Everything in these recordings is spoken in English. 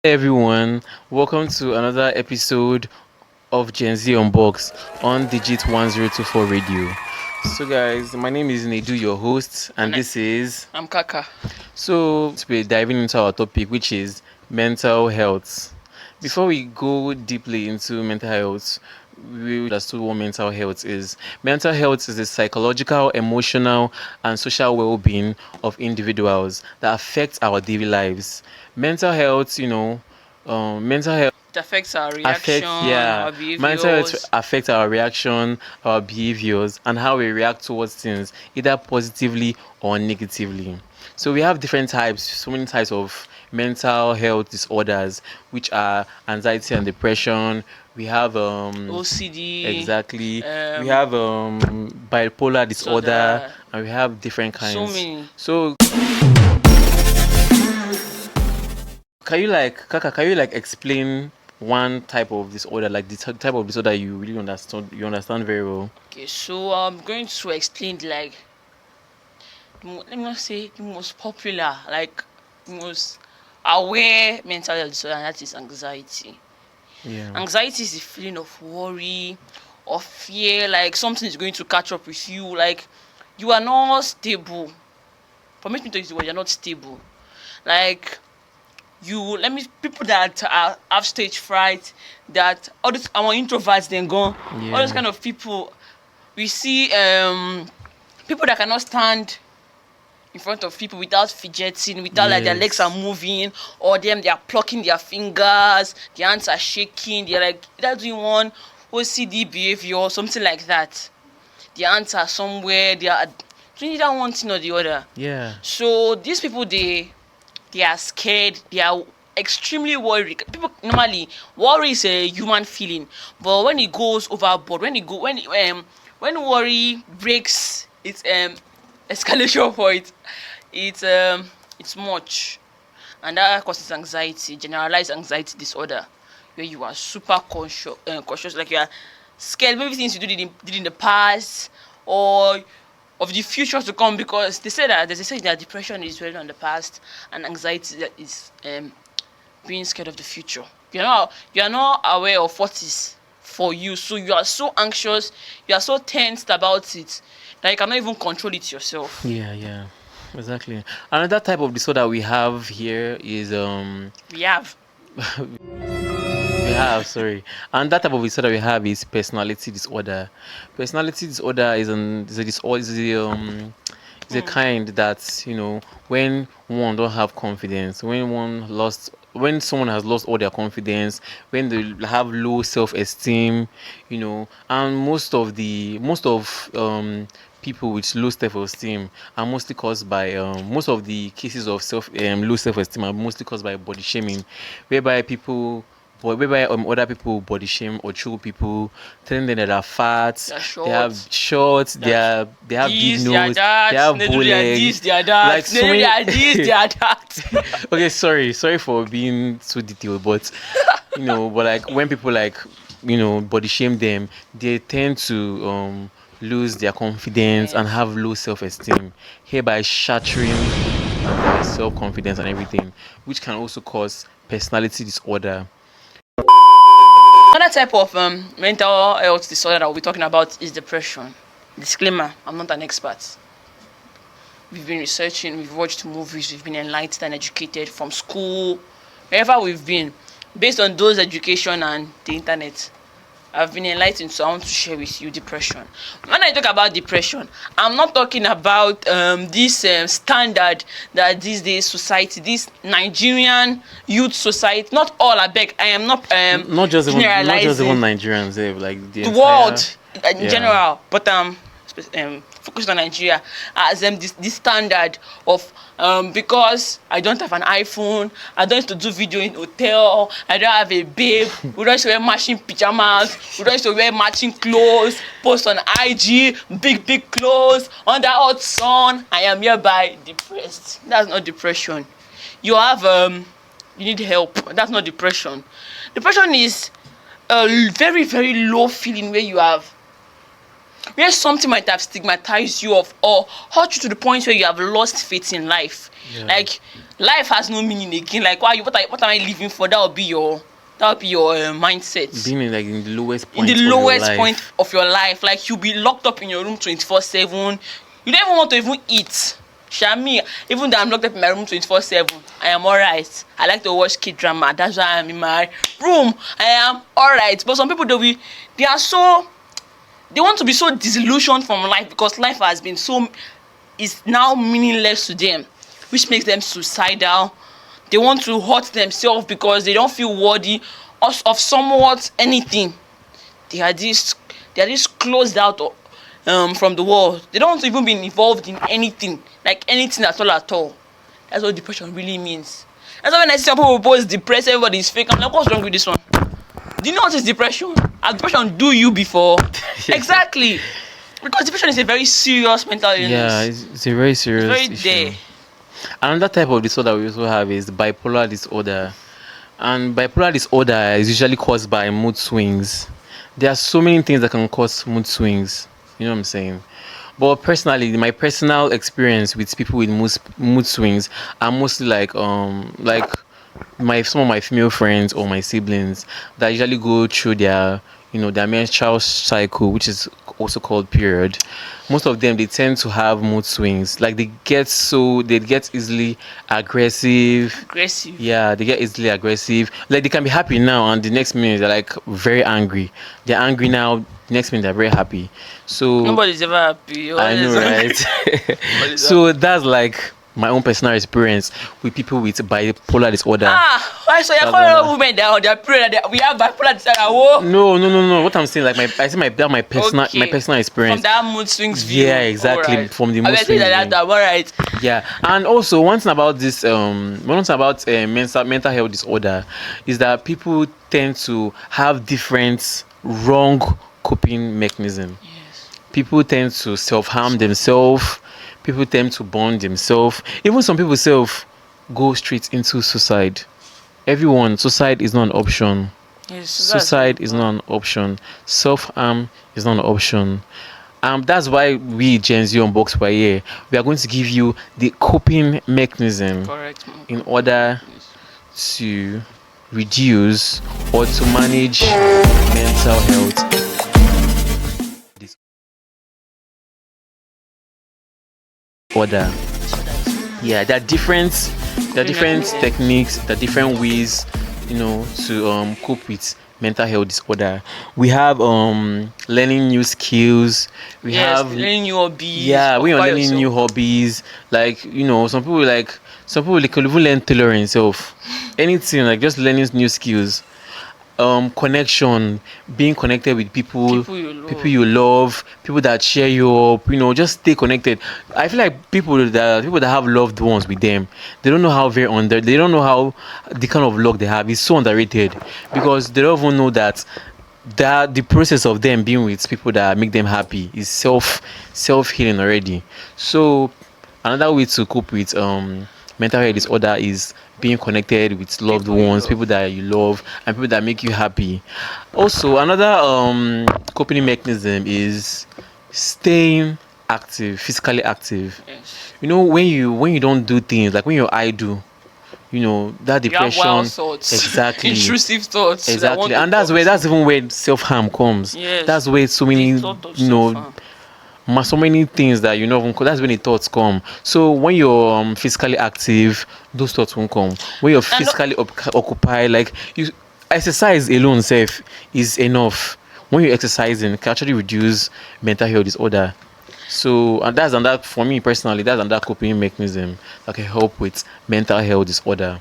Hey everyone, welcome to another episode of GenZ Unboxed on Digit 1024 Radio. So, guys, my name is Nedu, your host, and this is. I'm Kaka. So, we're diving into our topic, which is mental health. Before we go deeply into mental health, we understood what mental health is. Mental health is the psychological, emotional, and social well-being of individuals that affects our daily lives. Mental health, mental health It affects our reaction, affect yeah our mental health behaviors. affect our reaction, our behaviors, and how we react towards things, either positively or negatively. So we have different types, so many types of mental health disorders, which are anxiety and depression. We have OCD, exactly, we um, have bipolar so disorder, the and we have different so kinds. many. So can you like explain one type of disorder, like the type of disorder you really understand very well? Okay, so I'm going to explain let me not say the most popular, like the most aware mental health disorder, and that is anxiety. Yeah. Anxiety is the feeling of worry or fear, like something is going to catch up with you, like you are not stable. Permit me to use the word, you're not stable. Like you let me people that have stage fright, that all these our introverts then gone, all those Yeah. kind of people. We see people that cannot stand in front of people without fidgeting, without like their legs are Yes. moving, or them they are plucking their fingers, their hands are shaking, they're like they're doing one OCD behavior or something like that. Their hands are somewhere, they are doing either one thing or the other. Yeah. So these people they are scared, they are extremely worried. People normally, worry is a human feeling, but when it goes overboard, when worry breaks its escalation point, it's much, and that causes anxiety, generalized anxiety disorder, where you are super cautious, like you are scared maybe things you did in the past, or of the future to come, because they say that there's a saying that depression is dwelling on the past, and anxiety that is being scared of the future. You're not aware of what is for you, so you are so anxious, you are so tensed about it that you cannot even control it yourself. Yeah. Exactly. Another type of disorder we have here is We have we have sorry and that type of disorder we have is personality disorder. Personality disorder is a disorder, is a mm, kind that, when one don't have confidence, when someone has lost all their confidence, when they have low self-esteem, and most of people with low self-esteem are mostly caused by most of the cases of low self-esteem are mostly caused by body shaming, whereby people but whereby other people body shame or troll people, telling them that they're fat, they're they have short, short, that they have big this, they are nose, they that, have they bow do they are leg, this, they are that, like they so do they many. are this, they are that. Okay, sorry for being too detailed, but but like when people like body shame them, they tend to lose their confidence and Yes. have low self-esteem, hereby shattering their self-confidence and everything, which can also cause personality disorder. Another type of mental health disorder that we'll be talking about is depression. Disclaimer: I'm not an expert. We've been researching, we've watched movies, we've been enlightened and educated from school, wherever we've been, based on those education and the internet. I've been enlightened, so I want to share with you depression. When I talk about depression, I'm not talking about this standard that these days society, this Nigerian youth society, not all, I beg, I am not Not just even generalizing Nigerians, like the the entire. world in Yeah. general, but focused on Nigeria as this standard of because I don't have an iPhone, I don't used to do video in hotel, I don't have a babe, we don't used to wear matching pajamas, we don't used to wear matching clothes, post on IG, big clothes under hot sun. I am hereby depressed. That's not depression. You have you need help. That's not depression. Depression is a very low feeling where you have where something might have stigmatized you of or hurt you to the point where you have lost faith in life. Yeah. Like life has no meaning again. Like what am I living for? That would be your mindset. Being in like in the lowest In point the of your lowest life. point of your life, like you'll be locked up in your room 24/7. You don't even want to even eat. Shami, even though I'm locked up in my room 24/7, I am alright. I like to watch kid drama. That's why I'm in my room. I am alright. But some people they want to be so disillusioned from life because life is now meaningless to them, which makes them suicidal. They want to hurt themselves because they don't feel worthy of somewhat anything. They are this closed out from the world. They don't want to even be involved in anything, like anything at all. That's what depression really means. That's why when I see some people post depressed, everybody is fake. I'm like, what's wrong with this one? Do you know what is depression? Has depression do you before? Exactly. Because depression is a very serious mental illness. Yeah, it's a very serious It's very issue. there. Another type of disorder we also have is bipolar disorder. And bipolar disorder is usually caused by mood swings. There are so many things that can cause mood swings. You know what I'm saying? But personally, my personal experience with people with mood swings are mostly like some of my female friends or my siblings that usually go through their menstrual cycle, which is also called period. Most of them, they tend to have mood swings. Like they get easily aggressive. Yeah, they get easily aggressive. Like they can be happy now, and the next minute they're like very angry. They're angry now. Next minute they're very happy. So Nobody's ever happy. I know, right? So that's like my own personal experience with people with bipolar disorder. Why so you're calling all women down? They're praying that we have bipolar disorder. Whoa. No. What I'm saying, like my personal experience. From that mood swings view. Yeah, exactly. Right. From the mood swings view. All right. Yeah, and also one thing about mental health disorder is that people tend to have different wrong coping mechanism. Yes. People tend to self-harm themselves. People tend to burn themselves. Even some people go straight into suicide. Suicide is not an option. Yes, Suicide is not an option. Self-harm is not an option. That's why we GenZ Unboxed by here, we are going to give you the coping mechanism. Correct. In order to reduce or to manage mental health disorder. Yeah, there are different techniques, there are different ways, to cope with mental health disorder. We have learning new skills. We have learning new hobbies. Yeah, we are learning new hobbies. Like some people they could even learn tailoring. Anything, like just learning new skills. Connection, being connected with people you love, people that cheer you up, just stay connected. I feel like people that have loved ones with them, they don't know they don't know how the kind of luck they have is so underrated, because they don't even know that the process of them being with people that make them happy is self-healing already. So another way to cope with mental health disorder is being connected with loved ones, people that you love, and people that make you happy. Also, another coping mechanism is staying active, physically active. Yes. When you don't do things, like when you're idle, that depression. You have wild thoughts. Exactly. Intrusive thoughts. Exactly. And that's even where self-harm comes. Yes. That's where so many so many things that that's when the thoughts come. So when you're physically active, those thoughts won't come. When you're physically occupied, like you exercise alone self is enough. When you're exercising, it can actually reduce mental health disorder. So, and that for me personally, that's another coping mechanism that can help with mental health disorder.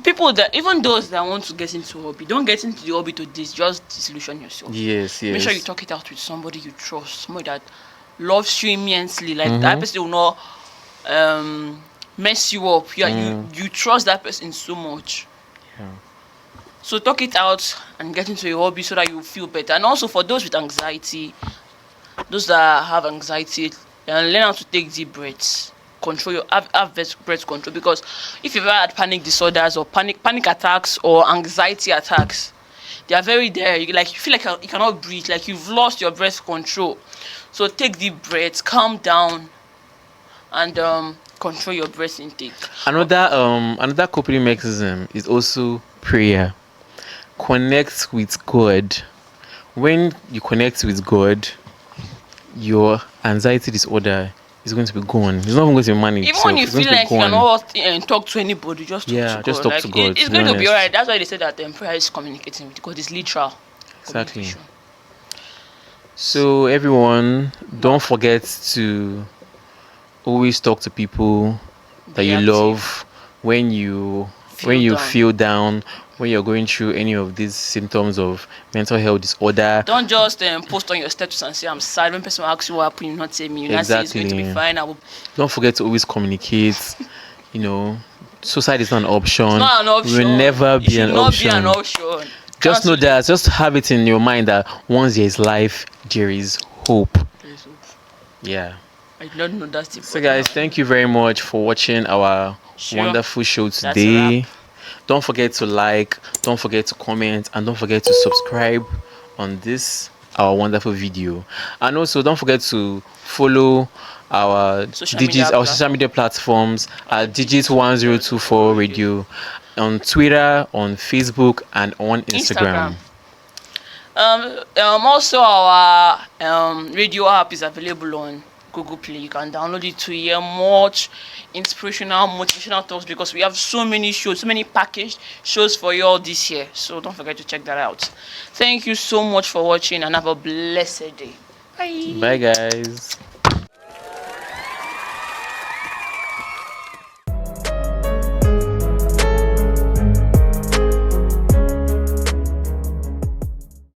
People that, even those that want to get into hobby, don't get into the hobby to just disillusion yourself. Yes. Make sure you talk it out with somebody you trust, somebody that loves you immensely. Like that person will not mess you up. You trust that person so much. Yeah. So talk it out and get into a hobby so that you feel better. And also for those with anxiety, those that have anxiety, learn how to take deep breaths. Control your have breath control, because if you've ever had panic disorders or panic attacks or anxiety attacks, They are very there. You feel like you cannot breathe, like you've lost your breath control. So take deep breaths, calm down, and control your breath intake. Another coping mechanism is also prayer. Connect with God. When you connect with God, your anxiety disorder is going to be gone. It's not even going to be managed. Even when you It's going feel to be like you gone. cannot talk to anybody, just talk to God. just talk to God, It's to be going to be honest. alright. That's why they say that prayer is communicating with God. It's literal. Exactly. Communication. So everyone, don't forget to always talk to people that Be you active. love when you feel down, when you're going through any of these symptoms of mental health disorder. Don't just post on your status and say I'm sad. When person asks you what happened, you not say me. You not say it's going to be Exactly. fine. I will. Don't forget to always communicate. Suicide is not an option. It's not an option. It will never It be should an not option. be an option. Just know Cancel that. Just have it in your mind that once there is life, there is hope. it. Yeah. I did not know that's the So guys, thank you very much for watching our wonderful show That's a today. wrap. Don't forget to like, don't forget to comment, and don't forget to subscribe on this our wonderful video. And also don't forget to follow our social media platforms at Digit1024 Radio on Twitter, on Facebook, and on Instagram. Also our radio app is available on Google Play. You can download it to hear much inspirational, motivational talks, because we have so many shows, so many packaged shows for you all this year. So don't forget to check that out. Thank you so much for watching, and have a blessed day. Bye. Bye guys.